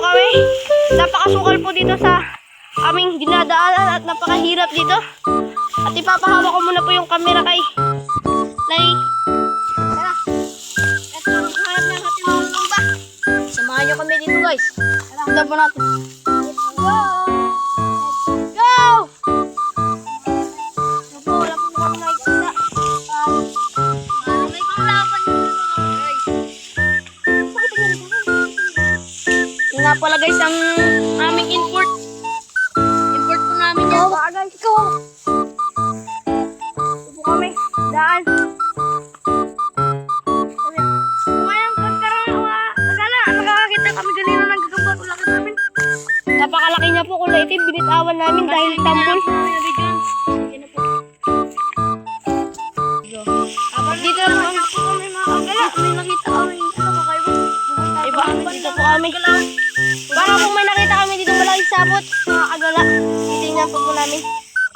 kami. Napakasukal po dito sa aming dinadaanan at napakahirap dito. At ipapahawak ko muna po yung camera kay Nay. Tara. Ito ang hanap ng ating mga tumba. Samahan nyo kami dito guys. Tara, punta po natin. Let's go! Let's go! Ano po, wala po kami nakikita. May panglaban dito guys. Yung nga pala guys ang aming import. Import po namin yan. Ikaw guys, ikaw. Ito po kami. Daan. Ngayon, nakakakita kami kanina ng gagamba. Kulaki namin. Napakalaki niya po. Kulay itim. Binitawan namin dahil tambol. Dito na po kami mga kagala. May nakita kami. Dito po kami. Baka kung may nakita kami dito malaking sabot, mga kagala. Titingnan po namin.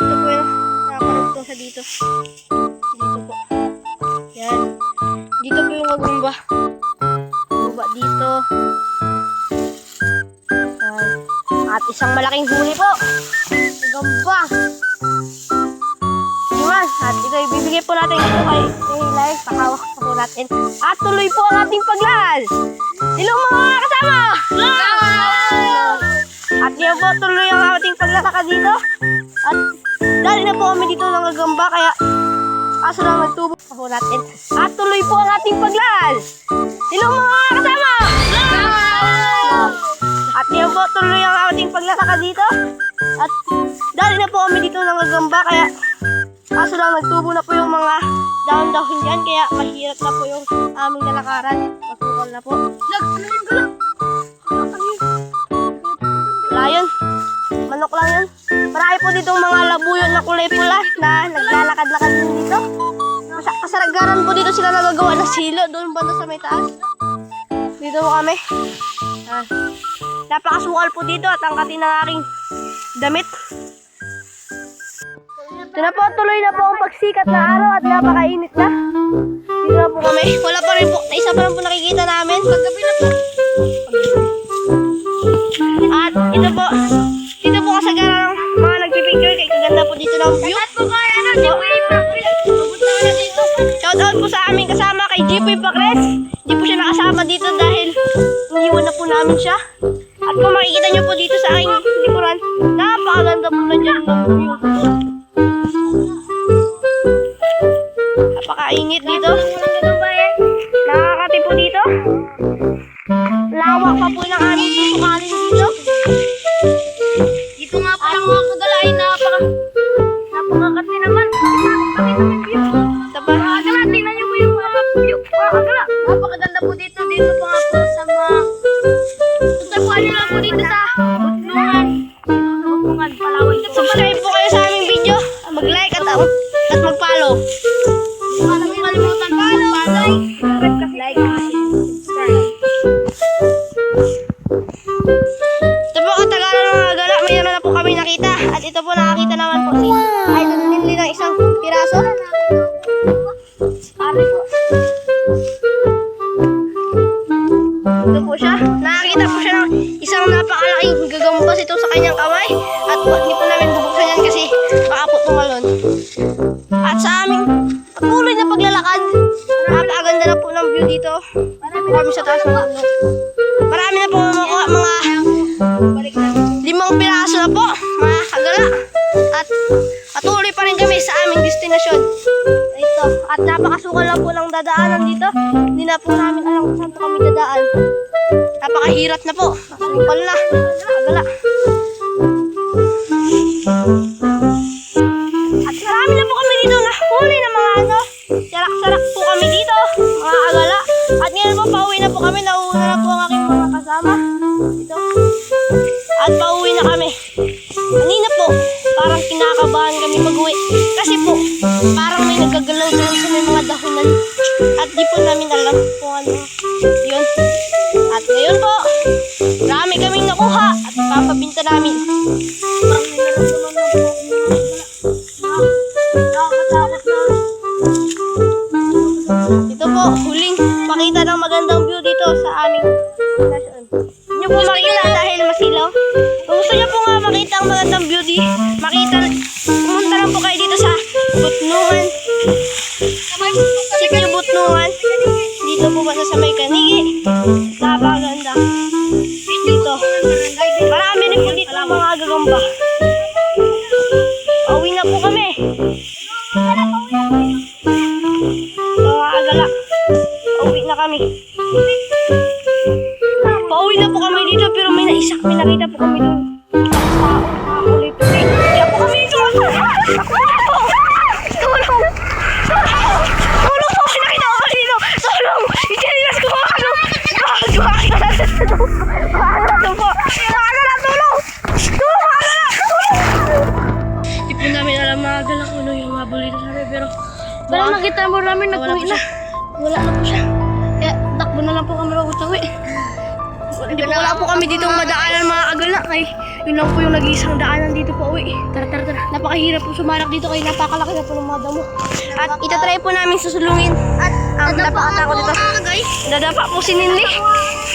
Ito po yung nakakarugtong sa dito. Dito po. Yan. Dito po yung gagamba. Baba dito. At isang malaking huli po. Gagamba. Diba? At ito ibibigay po natin ito kay Lai. Pakawak po natin. At tuloy po ang ating paglas. Hello mga kasama! At yan po tuloy ang ating paglalakad dito. At dali na po kami dito ng gagamba kaya kaso lang nagtubo po natin. At tuloy po ang ating paglas. Hello mga kasama! At yan po tuloy ang ating paglalakad dito. At dali na po kami dito ng gagamba kaya kaso lang nagtubo na po yung mga dahon-dahon dyan kaya mahirap na po yung aming lalakaran. Masukal na po. Wala yun. Manok lang yun. Marami po ditong mga labuyon na kulay pula na naglalakad-lakad din dito. Kasaragaran po dito sila nagagawa ng silo. Doon banda sa may taas. Dito po kami. Napakasukal po dito at ang kati ng aking damit. Ito na po, tuloy na po ang pagsikat na araw at napakainit na. Dito na po kami. Wala pa rin po. Isa pa rin po nakikita namin. Paggabi na po. At ito po. Dito po kasagaran ng mga nagpipicture. Kaya kaganda po dito ng view. Shout out po sa aming kasama kay Jipoy Pacres. Hindi po siya nakasama dito dahil iniwan na po namin siya. At kung makikita nyo po dito sa aking likuran, napakaganda po na dyan ng view. Napakainit dito. Nakakati po dito. Lawak pa po ng aming susukalin dito. Dito nga po lang mga kagalain. Napakakati naman. Kagala, tingnan nyo po yung mga view. Kagala, napakaganda po dito. Dito po nga po sa mga tagpuan nyo lang po dito sa Butnungan, Palawan. Subscribe po kayo sa aming video. Mag-like at mag-follow. Huwag kalimutan follow, like, subscribe. Ito po katagalan ng mga gala. Mayroon na po kami nakita. At ito po nakakita naman po si Idol Ninli ng isang piraso. Ari po. Ito po siya. Nakakita po siya ng isang napakalaking gagambas ito sa kanyang kamay. At hindi po namin bubuksan yan kasi baka po tumalon. At sa aming patuloy na paglalakad, napakaganda na po ng view dito. Marami po kami sa taas ng bundok. Marami na po mga 5 piraso na po, mga kagala. At patuloy pa rin kami sa aming destinasyon. Ito. At napakasukal lang po ng dadaanan dito. Hindi na po namin alam kung saan po kami dadaan. Napakahirap na po. Nakasukal na. Kagala. At marami na po kami dito na huli ng mga sarak-sarak po kami dito, mga kagala. At ngayon po, pauwi na po kami. Nauuna na po ang aking mga kasama. Dito. At pauwi na kami. Kanina po, parang kinakabahan kami mag-uwi. Kasi po, parang may nagagalaw-galaw sa may mga dahunan. At di po namin alam kung ano yun. At ngayon po, marami kaming nakuha at papabinta namin. Parang may nalagunan na po. Ito po, huling pakita ng magandang view dito sa aming station. Hindi nyo po makikita dahil pangamba. Pauwi na po kami. Mga agala. Pauwi na kami. Pauwi na po kami dito pero may nakita po kami doon. Tao, nakakulay po. Kaya po kami dito. Tulong! Tulong po! Nakita ko kami dito! Tulong! Itinilas ko mga ano! Tulong po! Tulong! Hindi po namin alam mga agala kung ano yung mabuli na sabi pero parang nakita mo namin nag-uwi na. Wala na po siya. Kaya takbo na lang po kami mag-utawi. Wala po kami dito madaanan mga agala kay yun lang po yung nag-iisang daanan dito po uwi. Tara. Napakahirap po sumarak dito kay napakalaki na po ng mga damo. At itatry po namin susulungin. At ang napakatakot dito. Dadapa po si Ninli.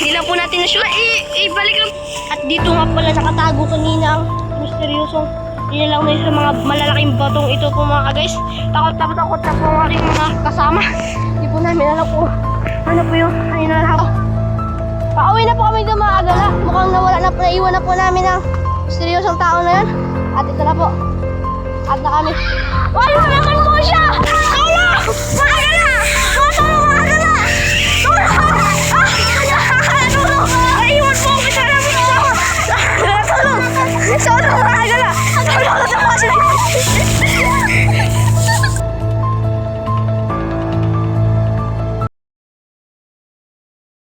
Hindi lang po natin na sure. Ibalik lang. At dito nga pala nakatago kanina ang misteryosong nilalang na sa mga malalaking batong ito po mga guys. Takot na po ang aking mga kasama. Hindi po namin alam po ano po yung kanina na ako. Pauwi na po kami doon mga agala. Mukhang naiwan na po namin ang misteryosong tao na yan. At ito na po. At na kami. Wala naman po siya! Tulong!